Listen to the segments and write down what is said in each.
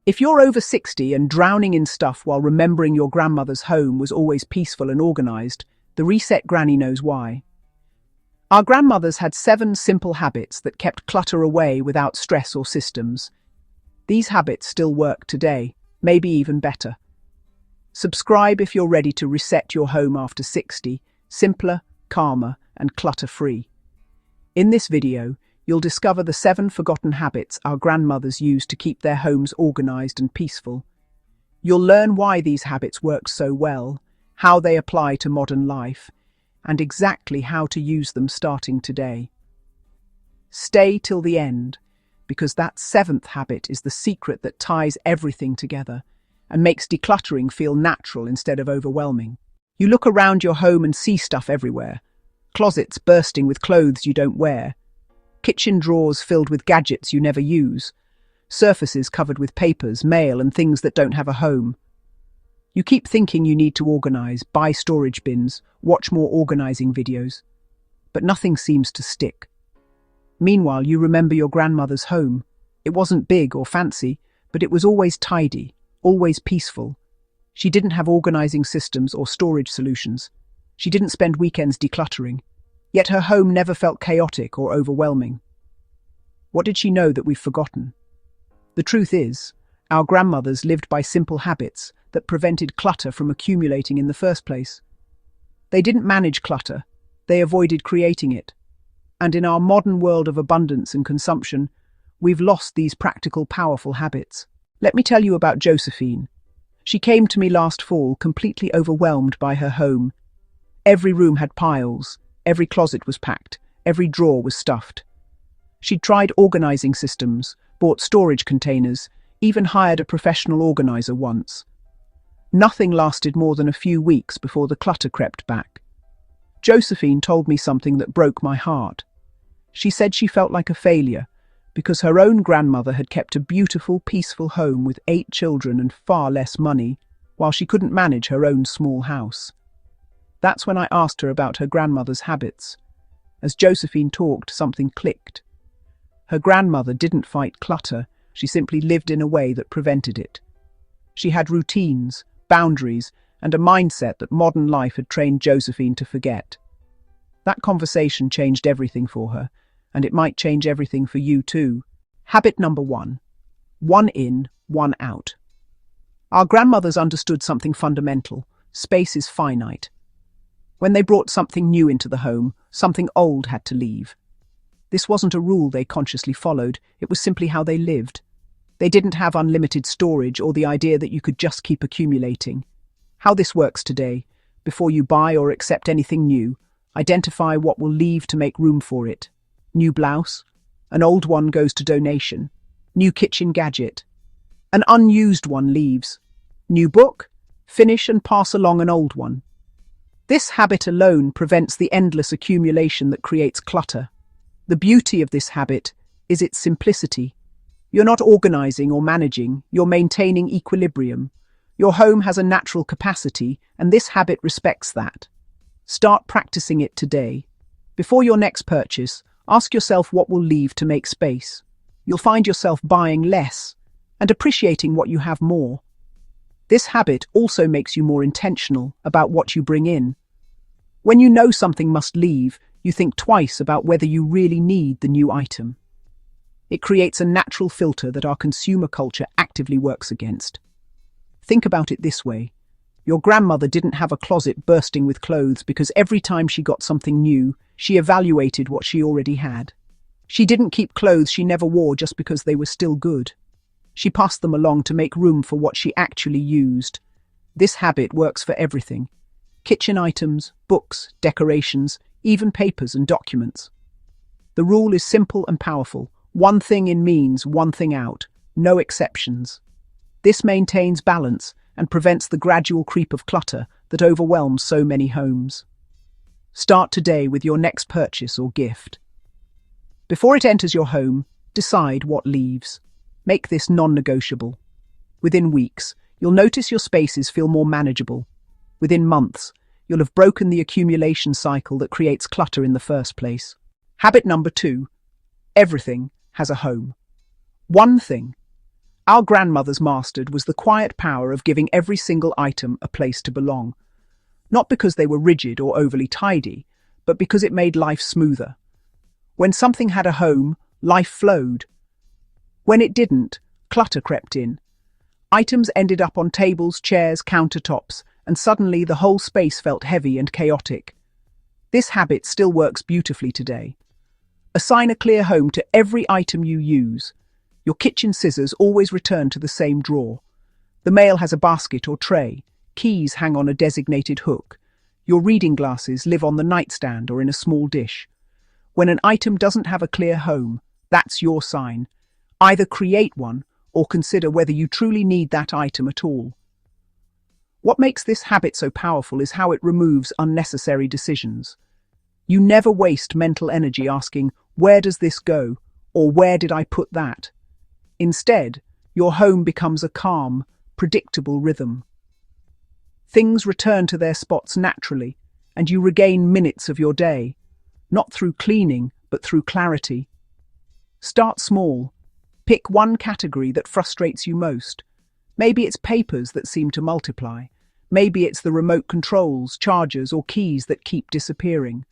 If you're over 60 and drowning in stuff while remembering your grandmother's home was always peaceful and organized, the reset granny knows why. Our grandmothers had 7 simple habits that kept clutter away without stress or systems. These habits still work today, maybe even better. Subscribe if you're ready to reset your home after 60, simpler, calmer, and clutter-free. In this video, you'll discover the 7 forgotten habits our grandmothers used to keep their homes organized and peaceful. You'll learn why these habits work so well, how they apply to modern life, and exactly how to use them starting today. Stay till the end, because that 7th habit is the secret that ties everything together and makes decluttering feel natural instead of overwhelming. You look around your home and see stuff everywhere. Closets bursting with clothes you don't wear. Kitchen drawers filled with gadgets you never use. Surfaces covered with papers, mail, and things that don't have a home. You keep thinking you need to organize, buy storage bins, watch more organizing videos. But nothing seems to stick. Meanwhile, you remember your grandmother's home. It wasn't big or fancy, but it was always tidy, always peaceful. She didn't have organizing systems or storage solutions. She didn't spend weekends decluttering. Yet her home never felt chaotic or overwhelming. What did she know that we've forgotten? The truth is, our grandmothers lived by simple habits that prevented clutter from accumulating in the first place. They didn't manage clutter, they avoided creating it. And in our modern world of abundance and consumption, we've lost these practical, powerful habits. Let me tell you about Josephine. She came to me last fall, completely overwhelmed by her home. Every room had piles. Every closet was packed, every drawer was stuffed. She'd tried organizing systems, bought storage containers, even hired a professional organizer once. Nothing lasted more than a few weeks before the clutter crept back. Josephine told me something that broke my heart. She said she felt like a failure because her own grandmother had kept a beautiful, peaceful home with 8 children and far less money, while she couldn't manage her own small house. That's when I asked her about her grandmother's habits. As Josephine talked, something clicked. Her grandmother didn't fight clutter, she simply lived in a way that prevented it. She had routines, boundaries, and a mindset that modern life had trained Josephine to forget. That conversation changed everything for her, and it might change everything for you too. Habit number 1. 1 in, 1 out. Our grandmothers understood something fundamental. Space is finite. When they brought something new into the home, something old had to leave. This wasn't a rule they consciously followed, it was simply how they lived. They didn't have unlimited storage or the idea that you could just keep accumulating. How this works today: before you buy or accept anything new, identify what will leave to make room for it. New blouse? An old one goes to donation. New kitchen gadget? An unused one leaves. New book? Finish and pass along an old one. This habit alone prevents the endless accumulation that creates clutter. The beauty of this habit is its simplicity. You're not organizing or managing, you're maintaining equilibrium. Your home has a natural capacity, and this habit respects that. Start practicing it today. Before your next purchase, ask yourself what will leave to make space. You'll find yourself buying less and appreciating what you have more. This habit also makes you more intentional about what you bring in. When you know something must leave, you think twice about whether you really need the new item. It creates a natural filter that our consumer culture actively works against. Think about it this way. Your grandmother didn't have a closet bursting with clothes because every time she got something new, she evaluated what she already had. She didn't keep clothes she never wore just because they were still good. She passed them along to make room for what she actually used. This habit works for everything. Kitchen items, books, decorations, even papers and documents. The rule is simple and powerful. 1 thing in means 1 thing out, no exceptions. This maintains balance and prevents the gradual creep of clutter that overwhelms so many homes. Start today with your next purchase or gift. Before it enters your home, decide what leaves. Make this non-negotiable. Within weeks, you'll notice your spaces feel more manageable. Within months, you'll have broken the accumulation cycle that creates clutter in the first place. Habit number 2. Everything has a home. 1 thing. our grandmothers mastered was the quiet power of giving every single item a place to belong. Not because they were rigid or overly tidy, but because it made life smoother. When something had a home, life flowed. When it didn't, clutter crept in. Items ended up on tables, chairs, countertops, and suddenly the whole space felt heavy and chaotic. This habit still works beautifully today. Assign a clear home to every item you use. Your kitchen scissors always return to the same drawer. The mail has a basket or tray. Keys hang on a designated hook. Your reading glasses live on the nightstand or in a small dish. When an item doesn't have a clear home, that's your sign. Either create one or consider whether you truly need that item at all. What makes this habit so powerful is how it removes unnecessary decisions. You never waste mental energy asking, where does this go? Or where did I put that? Instead, your home becomes a calm, predictable rhythm. Things return to their spots naturally, and you regain minutes of your day, not through cleaning, but through clarity. Start small. Pick one category that frustrates you most. Maybe it's papers that seem to multiply. Maybe it's the remote controls, chargers, or keys that keep disappearing.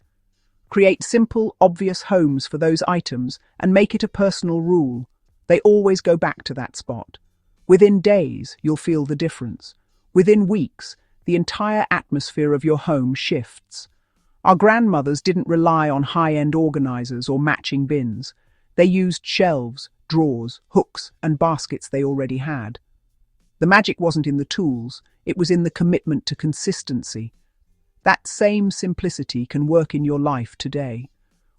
Create simple, obvious homes for those items and make it a personal rule. They always go back to that spot. Within days, you'll feel the difference. Within weeks, the entire atmosphere of your home shifts. Our grandmothers didn't rely on high-end organizers or matching bins. They used shelves, drawers, hooks, and baskets they already had. The magic wasn't in the tools, it was in the commitment to consistency. That same simplicity can work in your life today.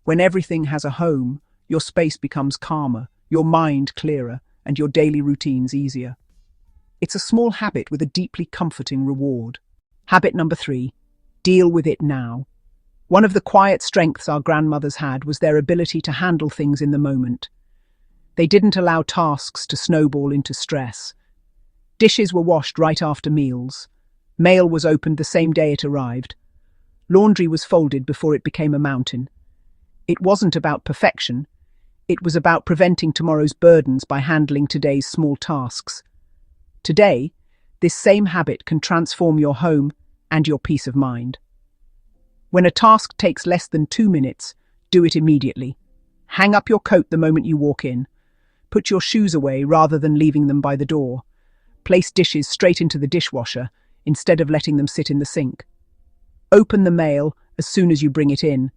When everything has a home, your space becomes calmer, your mind clearer, and your daily routines easier. It's a small habit with a deeply comforting reward. Habit number 3, deal with it now. One of the quiet strengths our grandmothers had was their ability to handle things in the moment. They didn't allow tasks to snowball into stress. Dishes were washed right after meals. Mail was opened the same day it arrived. Laundry was folded before it became a mountain. It wasn't about perfection. It was about preventing tomorrow's burdens by handling today's small tasks. Today, this same habit can transform your home and your peace of mind. When a task takes less than 2 minutes, do it immediately. Hang up your coat the moment you walk in. Put your shoes away rather than leaving them by the door. Place dishes straight into the dishwasher instead of letting them sit in the sink. Open the mail as soon as you bring it in.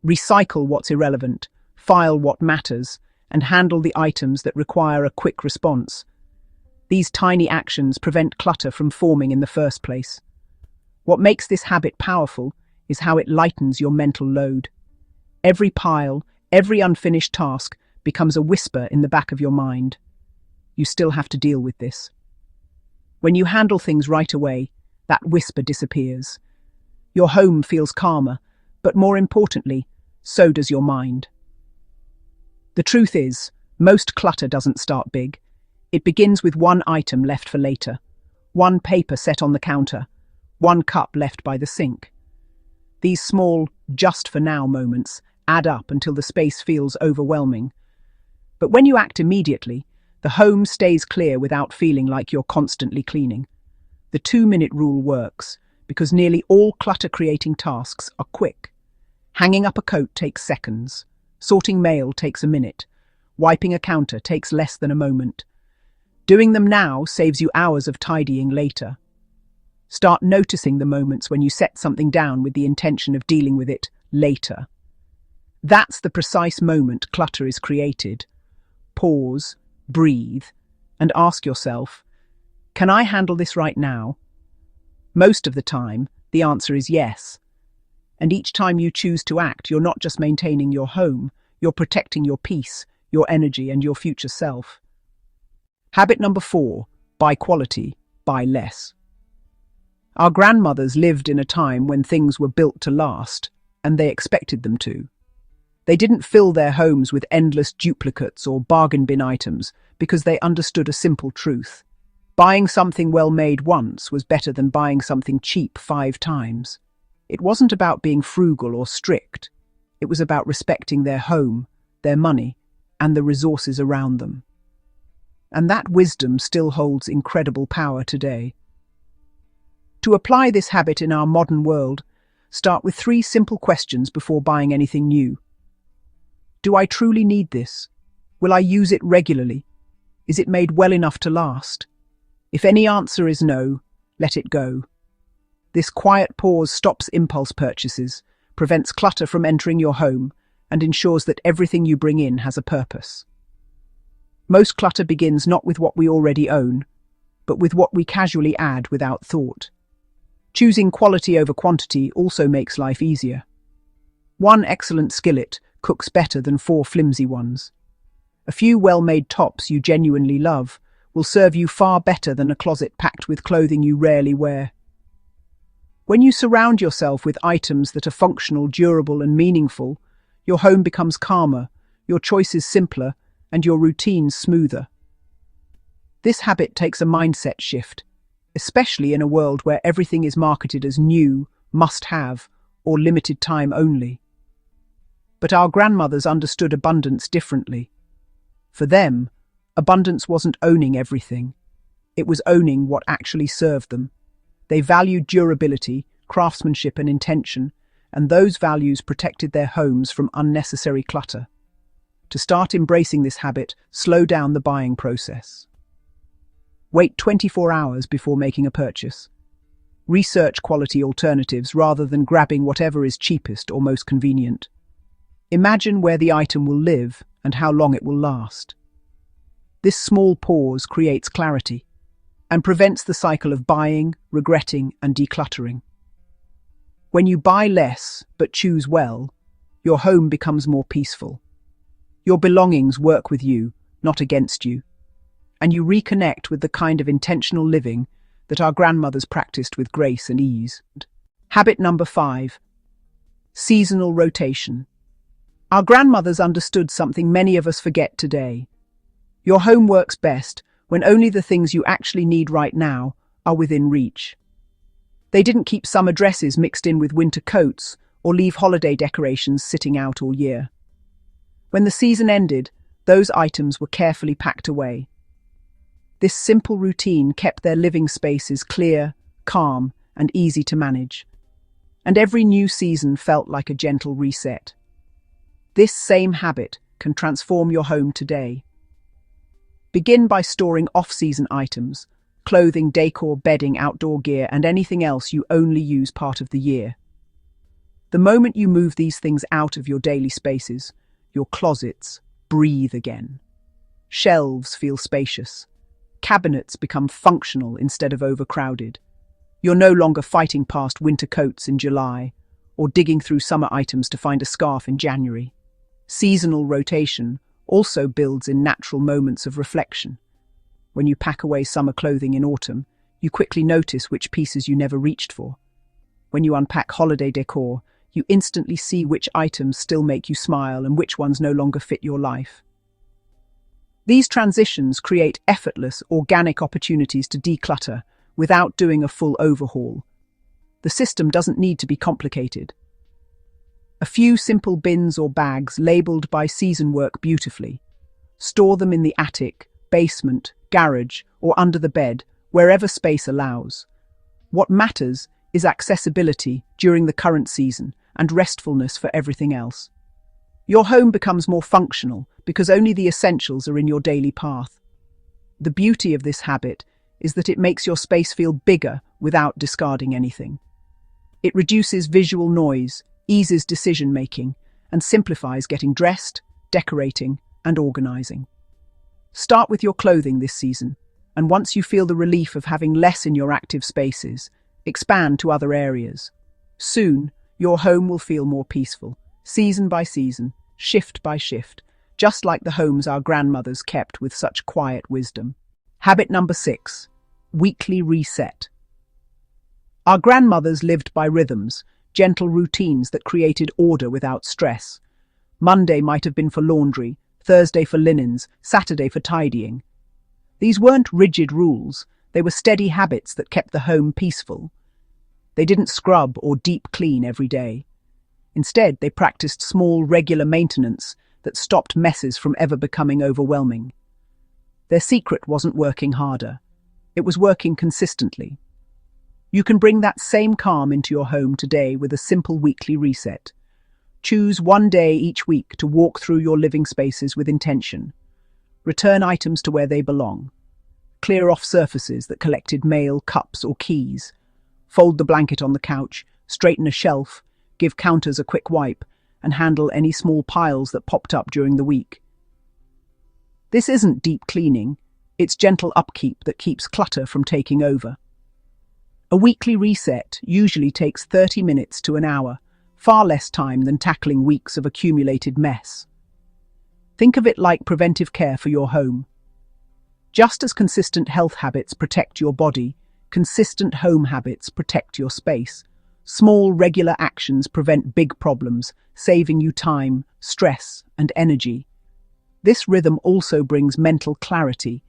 Recycle what's irrelevant, file what matters, and handle the items that require a quick response. These tiny actions prevent clutter from forming in the first place. What makes this habit powerful is how it lightens your mental load. Every pile, every unfinished task becomes a whisper in the back of your mind. You still have to deal with this. When you handle things right away, that whisper disappears. Your home feels calmer, but more importantly, so does your mind. The truth is, most clutter doesn't start big. It begins with one item left for later, one paper set on the counter, one cup left by the sink. These small, just-for-now moments add up until the space feels overwhelming. But when you act immediately, the home stays clear without feeling like you're constantly cleaning. The 2-minute rule works because nearly all clutter-creating tasks are quick. Hanging up a coat takes seconds. Sorting mail takes a minute. Wiping a counter takes less than a moment. Doing them now saves you hours of tidying later. Start noticing the moments when you set something down with the intention of dealing with it later. That's the precise moment clutter is created. Pause, breathe, and ask yourself, can I handle this right now? Most of the time, the answer is yes. And each time you choose to act, you're not just maintaining your home, you're protecting your peace, your energy, and your future self. Habit number 4, buy quality, buy less. Our grandmothers lived in a time when things were built to last, and they expected them to. They didn't fill their homes with endless duplicates or bargain bin items because they understood a simple truth. Buying something well made once was better than buying something cheap 5 times. It wasn't about being frugal or strict. It was about respecting their home, their money, and the resources around them. And that wisdom still holds incredible power today. To apply this habit in our modern world, start with 3 simple questions before buying anything new. Do I truly need this? Will I use it regularly? Is it made well enough to last? If any answer is no, let it go. This quiet pause stops impulse purchases, prevents clutter from entering your home, and ensures that everything you bring in has a purpose. Most clutter begins not with what we already own, but with what we casually add without thought. Choosing quality over quantity also makes life easier. 1 excellent skillet cooks better than 4 flimsy ones. A few well-made tops you genuinely love will serve you far better than a closet packed with clothing you rarely wear. When you surround yourself with items that are functional, durable, and meaningful, your home becomes calmer, your choices simpler, and your routines smoother. This habit takes a mindset shift, especially in a world where everything is marketed as new, must-have, or limited time only. But our grandmothers understood abundance differently. For them, abundance wasn't owning everything. It was owning what actually served them. They valued durability, craftsmanship, and intention, and those values protected their homes from unnecessary clutter. To start embracing this habit, slow down the buying process. Wait 24 hours before making a purchase. Research quality alternatives rather than grabbing whatever is cheapest or most convenient. Imagine where the item will live and how long it will last. This small pause creates clarity and prevents the cycle of buying, regretting, and decluttering. When you buy less but choose well, your home becomes more peaceful. Your belongings work with you, not against you, and you reconnect with the kind of intentional living that our grandmothers practiced with grace and ease. Habit number 5. Seasonal rotation. Our grandmothers understood something many of us forget today. Your home works best when only the things you actually need right now are within reach. They didn't keep summer dresses mixed in with winter coats or leave holiday decorations sitting out all year. When the season ended, those items were carefully packed away. This simple routine kept their living spaces clear, calm, and easy to manage. And every new season felt like a gentle reset. This same habit can transform your home today. Begin by storing off-season items, clothing, decor, bedding, outdoor gear, and anything else you only use part of the year. The moment you move these things out of your daily spaces, your closets breathe again. Shelves feel spacious. Cabinets become functional instead of overcrowded. You're no longer fighting past winter coats in July or digging through summer items to find a scarf in January. Seasonal rotation also builds in natural moments of reflection. When you pack away summer clothing in autumn, you quickly notice which pieces you never reached for. When you unpack holiday decor, you instantly see which items still make you smile and which ones no longer fit your life. These transitions create effortless, organic opportunities to declutter without doing a full overhaul. The system doesn't need to be complicated. A few simple bins or bags labeled by season work beautifully. Store them in the attic, basement, garage, or under the bed, wherever space allows. What matters is accessibility during the current season and restfulness for everything else. Your home becomes more functional because only the essentials are in your daily path. The beauty of this habit is that it makes your space feel bigger without discarding anything. It reduces visual noise, eases decision-making, and simplifies getting dressed, decorating, and organizing. Start with your clothing this season, and once you feel the relief of having less in your active spaces, expand to other areas. Soon, your home will feel more peaceful, season by season, shift by shift, just like the homes our grandmothers kept with such quiet wisdom. Habit number 6. Weekly reset. Our grandmothers lived by rhythms, gentle routines that created order without stress. Monday might have been for laundry, Thursday for linens, Saturday for tidying. These weren't rigid rules, they were steady habits that kept the home peaceful. They didn't scrub or deep clean every day. Instead, they practiced small, regular maintenance that stopped messes from ever becoming overwhelming. Their secret wasn't working harder. It was working consistently. You can bring that same calm into your home today with a simple weekly reset. Choose one day each week to walk through your living spaces with intention. Return items to where they belong. Clear off surfaces that collected mail, cups, or keys. Fold the blanket on the couch, straighten a shelf, give counters a quick wipe, and handle any small piles that popped up during the week. This isn't deep cleaning, it's gentle upkeep that keeps clutter from taking over. A weekly reset usually takes 30 minutes to an hour, far less time than tackling weeks of accumulated mess. Think of it like preventive care for your home. Just as consistent health habits protect your body, consistent home habits protect your space. Small, regular actions prevent big problems, saving you time, stress, and energy. This rhythm also brings mental clarity.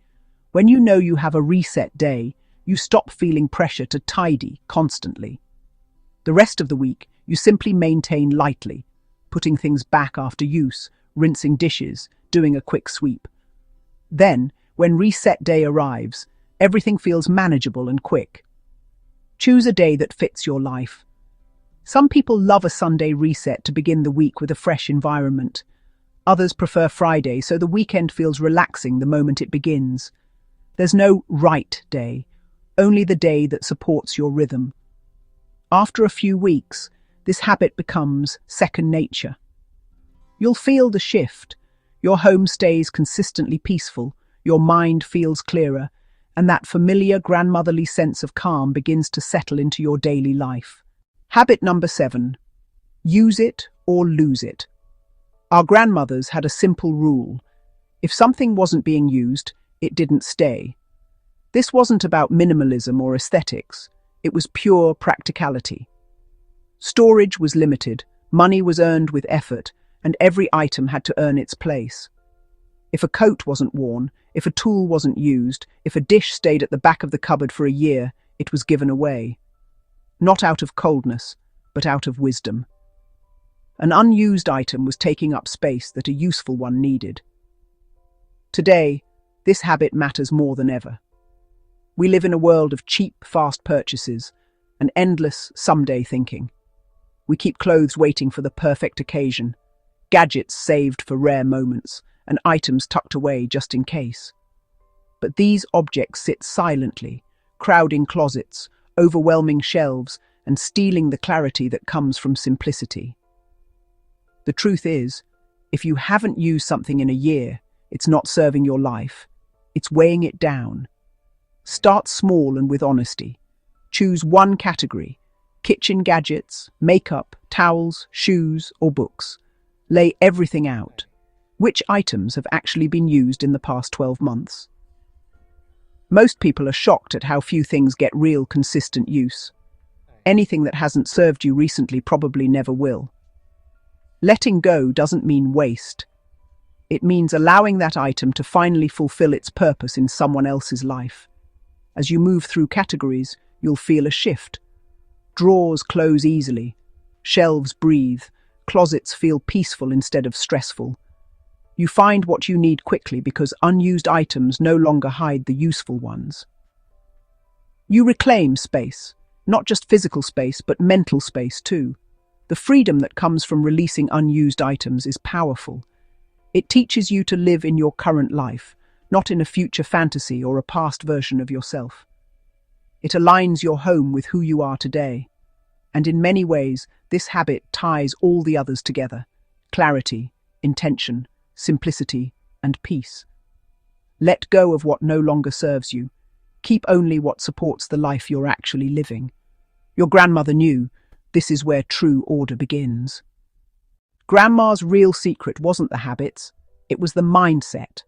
When you know you have a reset day, you stop feeling pressure to tidy constantly. The rest of the week, you simply maintain lightly, putting things back after use, rinsing dishes, doing a quick sweep. Then, when reset day arrives, everything feels manageable and quick. Choose a day that fits your life. Some people love a Sunday reset to begin the week with a fresh environment. Others prefer Friday, so the weekend feels relaxing the moment it begins. There's no right day, only the day that supports your rhythm. After a few weeks, this habit becomes second nature. You'll feel the shift. Your home stays consistently peaceful, your mind feels clearer, and that familiar grandmotherly sense of calm begins to settle into your daily life. Habit number 7. Use it or lose it. Our grandmothers had a simple rule. If something wasn't being used, it didn't stay. This wasn't about minimalism or aesthetics. It was pure practicality. Storage was limited, money was earned with effort, and every item had to earn its place. If a coat wasn't worn, if a tool wasn't used, if a dish stayed at the back of the cupboard for a year, it was given away. Not out of coldness, but out of wisdom. An unused item was taking up space that a useful one needed. Today, this habit matters more than ever. We live in a world of cheap, fast purchases and endless someday thinking. We keep clothes waiting for the perfect occasion, gadgets saved for rare moments, and items tucked away just in case. But these objects sit silently, crowding closets, overwhelming shelves, and stealing the clarity that comes from simplicity. The truth is, if you haven't used something in a year, it's not serving your life. It's weighing it down. Start small and with honesty. Choose one category: kitchen gadgets, makeup, towels, shoes, or books. Lay everything out. Which items have actually been used in the past 12 months? Most people are shocked at how few things get real, consistent use. Anything that hasn't served you recently probably never will. Letting go doesn't mean waste. It means allowing that item to finally fulfill its purpose in someone else's life. As you move through categories, you'll feel a shift. Drawers close easily. Shelves breathe. Closets feel peaceful instead of stressful. You find what you need quickly because unused items no longer hide the useful ones. You reclaim space, not just physical space, but mental space too. The freedom that comes from releasing unused items is powerful. It teaches you to live in your current life, not in a future fantasy or a past version of yourself. It aligns your home with who you are today. And in many ways, this habit ties all the others together: clarity, intention, simplicity, and peace. Let go of what no longer serves you. Keep only what supports the life you're actually living. Your grandmother knew this is where true order begins. Grandma's real secret wasn't the habits, it was the mindset.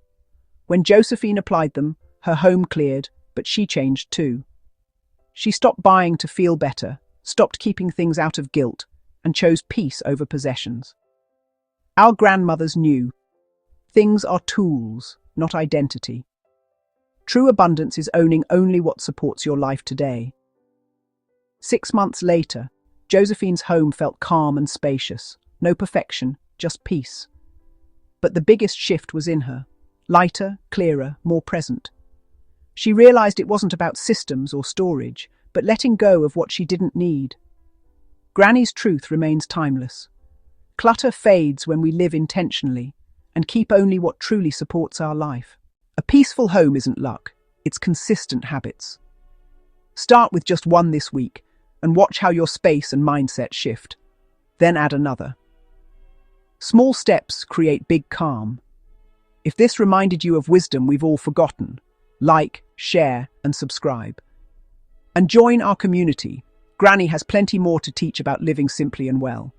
When Josephine applied them, her home cleared, but she changed too. She stopped buying to feel better, stopped keeping things out of guilt, and chose peace over possessions. Our grandmothers knew things are tools, not identity. True abundance is owning only what supports your life today. 6 months later, Josephine's home felt calm and spacious. No perfection, just peace. But the biggest shift was in her. lighter, clearer, more present. She realized it wasn't about systems or storage, but letting go of what she didn't need. Granny's truth remains timeless. Clutter fades when we live intentionally and keep only what truly supports our life. A peaceful home isn't luck, it's consistent habits. Start with just one this week and watch how your space and mindset shift. Then add another. Small steps create big calm. If this reminded you of wisdom we've all forgotten, like, share, and subscribe. And join our community. Granny has plenty more to teach about living simply and well.